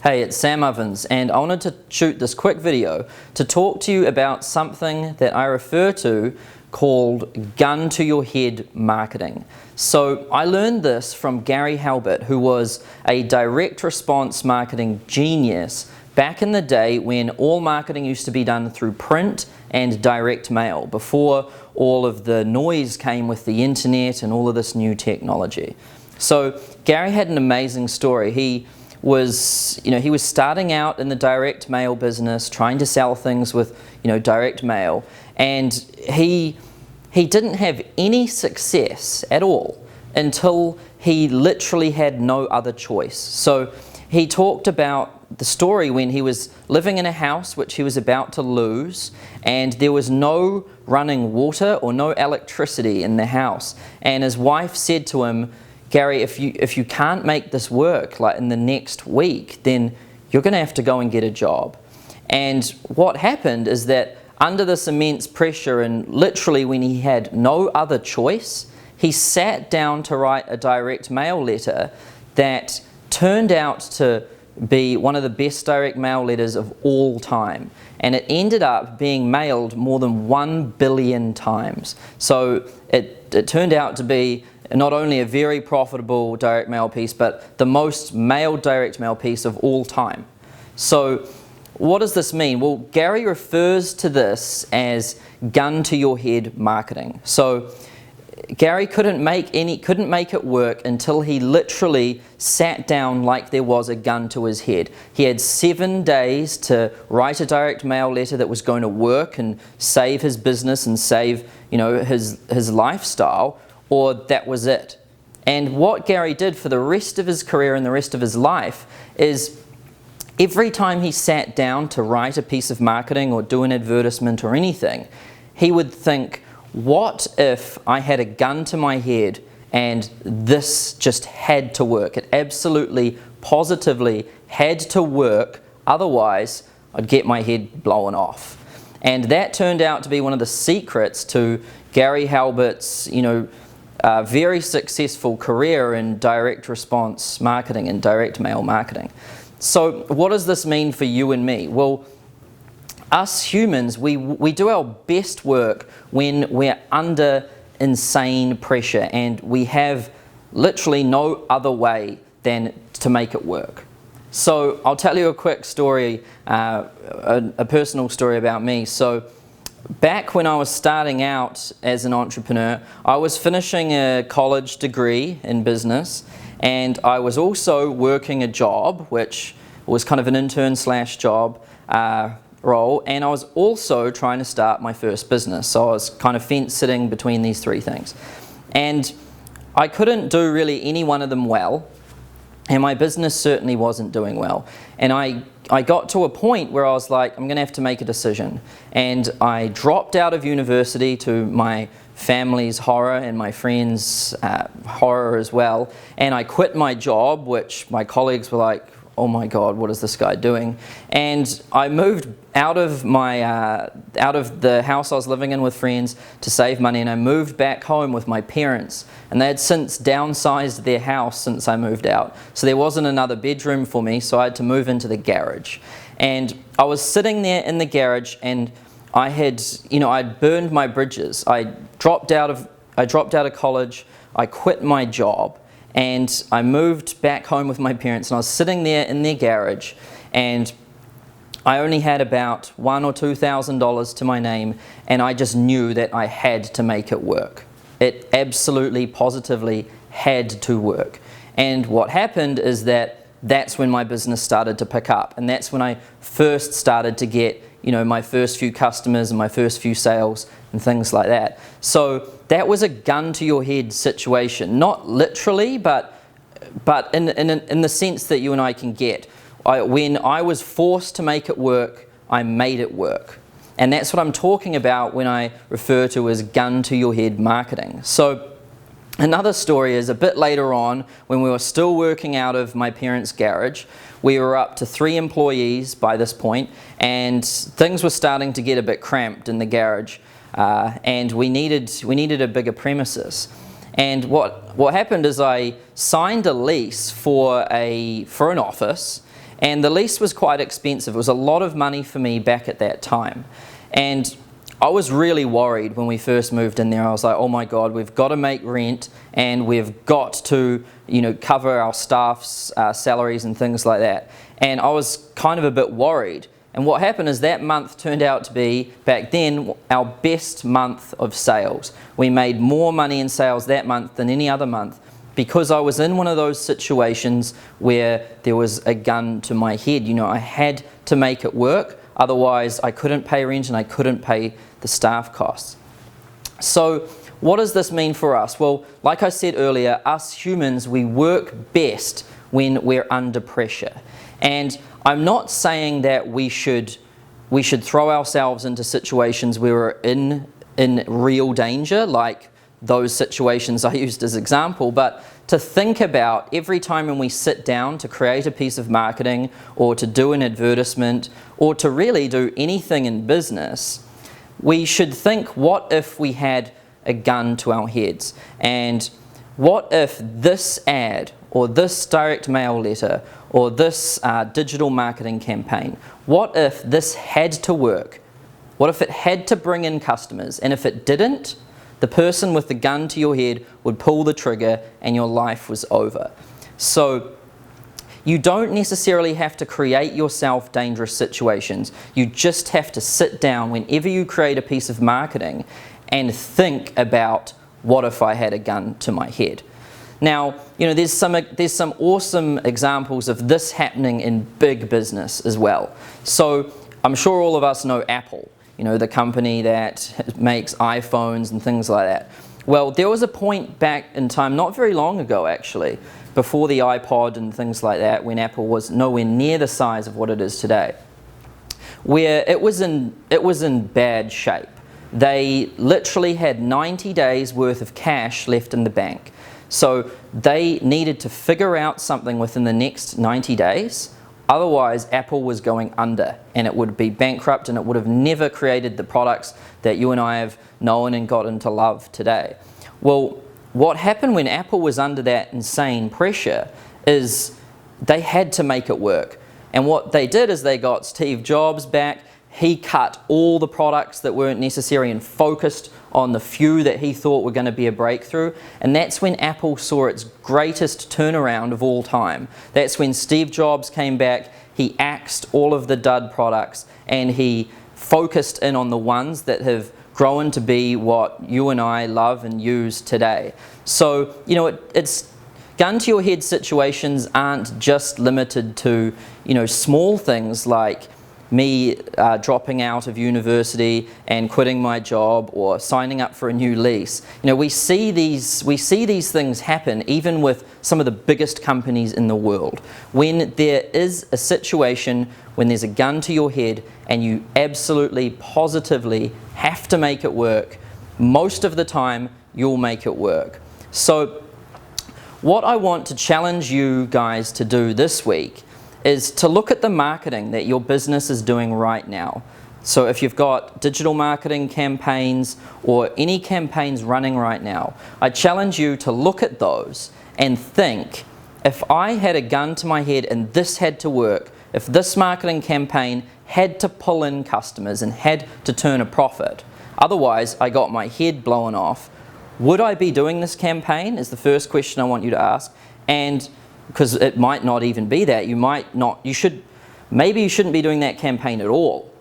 Hey, it's Sam Ovens, and I wanted to shoot this quick video to talk to you about something that I refer to called gun to your head marketing. So I learned this from Gary Halbert, who was a direct response marketing genius back in the day when all marketing used to be done through print and direct mail, before all of the noise came with the internet and all of this new technology. So Gary had an amazing story. He was starting out in the direct mail business, trying to sell things with, direct mail, and he didn't have any success at all until he literally had no other choice. So he talked about the story when he was living in a house which he was about to lose, and there was no running water or no electricity in the house, and his wife said to him, "Gary, if you can't make this work like in the next week, then you're going to have to go and get a job." And what happened is that under this immense pressure, and literally when he had no other choice, he sat down to write a direct mail letter that turned out to be one of the best direct mail letters of all time. And it ended up being mailed more than 1 billion times. So it turned out to be not only a very profitable direct mail piece, but the most mailed direct mail piece of all time. So what does this mean? Well, Gary refers to this as gun to your head marketing. So Gary couldn't make it work until he literally sat down like there was a gun to his head. He had 7 days to write a direct mail letter that was going to work and save his business and save, his lifestyle, or that was it. And what Gary did for the rest of his career and the rest of his life is every time he sat down to write a piece of marketing or do an advertisement or anything, he would think, what if I had a gun to my head and this just had to work? It absolutely, positively had to work, otherwise I'd get my head blown off. And that turned out to be one of the secrets to Gary Halbert's, very successful career in direct response marketing and direct mail marketing. So what does this mean for you and me? Well, us humans, we do our best work when we're under insane pressure and we have literally no other way than to make it work. So I'll tell you a quick story, a personal story about me. So back when I was starting out as an entrepreneur, I was finishing a college degree in business, and I was also working a job, which was kind of an intern/job role, and I was also trying to start my first business. So I was kind of fence-sitting between these three things. And I couldn't do really any one of them well, and my business certainly wasn't doing well. And I got to a point where I was like, I'm going to have to make a decision. And I dropped out of university, to my family's horror and my friends' horror as well. And I quit my job, which my colleagues were like, oh my God, what is this guy doing? And I moved out of the house I was living in with friends to save money, and I moved back home with my parents. And they had since downsized their house since I moved out. So there wasn't another bedroom for me, so I had to move into the garage. And I was sitting there in the garage, and I'd burned my bridges. I dropped out of college, I quit my job, and I moved back home with my parents, and I was sitting there in their garage, and I only had about $1,000 or $2,000 to my name, and I just knew that I had to make it work. It absolutely, positively had to work. And what happened is that's when my business started to pick up, and that's when I first started to get my first few customers and my first few sales and things like that. So that was a gun to your head situation, not literally, but in the sense that you and I can get. When I was forced to make it work, I made it work. And that's what I'm talking about when I refer to as gun to your head marketing. So another story is a bit later on, when we were still working out of my parents' garage. We were up to 3 employees by this point, and things were starting to get a bit cramped in the garage, and we needed a bigger premises. And what happened is I signed a lease for an office, And the lease was quite expensive. It was a lot of money for me back at that time. And I was really worried when we first moved in there. I was like, oh my God, we've got to make rent and we've got to, cover our staff's salaries and things like that. And I was kind of a bit worried. And what happened is that month turned out to be, back then, our best month of sales. We made more money in sales that month than any other month because I was in one of those situations where there was a gun to my head. I had to make it work. Otherwise, I couldn't pay rent and I couldn't pay the staff costs. So what does this mean for us? Well, like I said earlier, us humans, we work best when we're under pressure. And I'm not saying that we should throw ourselves into situations where we're in real danger, like those situations I used as example, but to think about every time when we sit down to create a piece of marketing or to do an advertisement or to really do anything in business, we should think, what if we had a gun to our heads? And what if this ad or this direct mail letter or this digital marketing campaign, what if this had to work? What if it had to bring in customers? And if it didn't, the person with the gun to your head would pull the trigger and your life was over. So you don't necessarily have to create yourself dangerous situations. You just have to sit down whenever you create a piece of marketing and think about, what if I had a gun to my head? Now, there's some awesome examples of this happening in big business as well. So I'm sure all of us know Apple, the company that makes iPhones and things like that. Well, there was a point back in time, not very long ago actually, before the iPod and things like that, when Apple was nowhere near the size of what it is today, where it was in bad shape. They literally had 90 days worth of cash left in the bank. So they needed to figure out something within the next 90 days. Otherwise, Apple was going under and it would be bankrupt and it would have never created the products that you and I have known and gotten to love today. Well, what happened when Apple was under that insane pressure is they had to make it work. And what they did is they got Steve Jobs back. He cut all the products that weren't necessary and focused on the few that he thought were going to be a breakthrough. And that's when Apple saw its greatest turnaround of all time. That's when Steve Jobs came back, he axed all of the dud products and he focused in on the ones that have grown to be what you and I love and use today. So, it's gun to your head situations aren't just limited to, small things like me dropping out of university and quitting my job or signing up for a new lease. We see these things happen even with some of the biggest companies in the world. When there is a situation, when there's a gun to your head and you absolutely positively have to make it work, most of the time you'll make it work. So what I want to challenge you guys to do this week is to look at the marketing that your business is doing right now. So if you've got digital marketing campaigns or any campaigns running right now, I challenge you to look at those and think, if I had a gun to my head and this had to work, if this marketing campaign had to pull in customers and had to turn a profit, otherwise I got my head blown off, would I be doing this campaign is the first question I want you to ask. And because it might not even be that. Maybe you shouldn't be doing that campaign at all.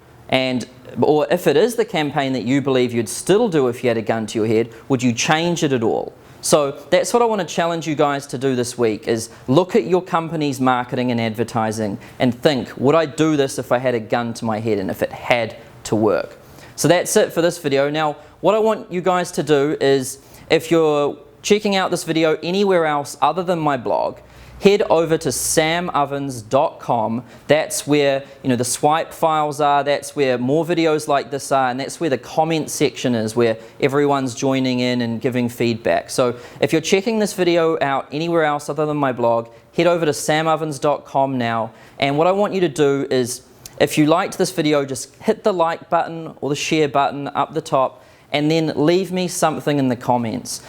Or if it is the campaign that you believe you'd still do if you had a gun to your head, would you change it at all? So that's what I want to challenge you guys to do this week, is look at your company's marketing and advertising and think, would I do this if I had a gun to my head and if it had to work? So that's it for this video. Now, what I want you guys to do is, if you're checking out this video anywhere else other than my blog, head over to samovens.com. That's where the swipe files are, that's where more videos like this are, and that's where the comment section is, where everyone's joining in and giving feedback. So if you're checking this video out anywhere else other than my blog, head over to samovens.com now. And what I want you to do is, if you liked this video, just hit the like button or the share button up the top, and then leave me something in the comments.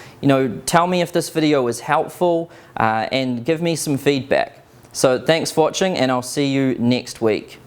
Tell me if this video is helpful and give me some feedback. So thanks for watching, and I'll see you next week.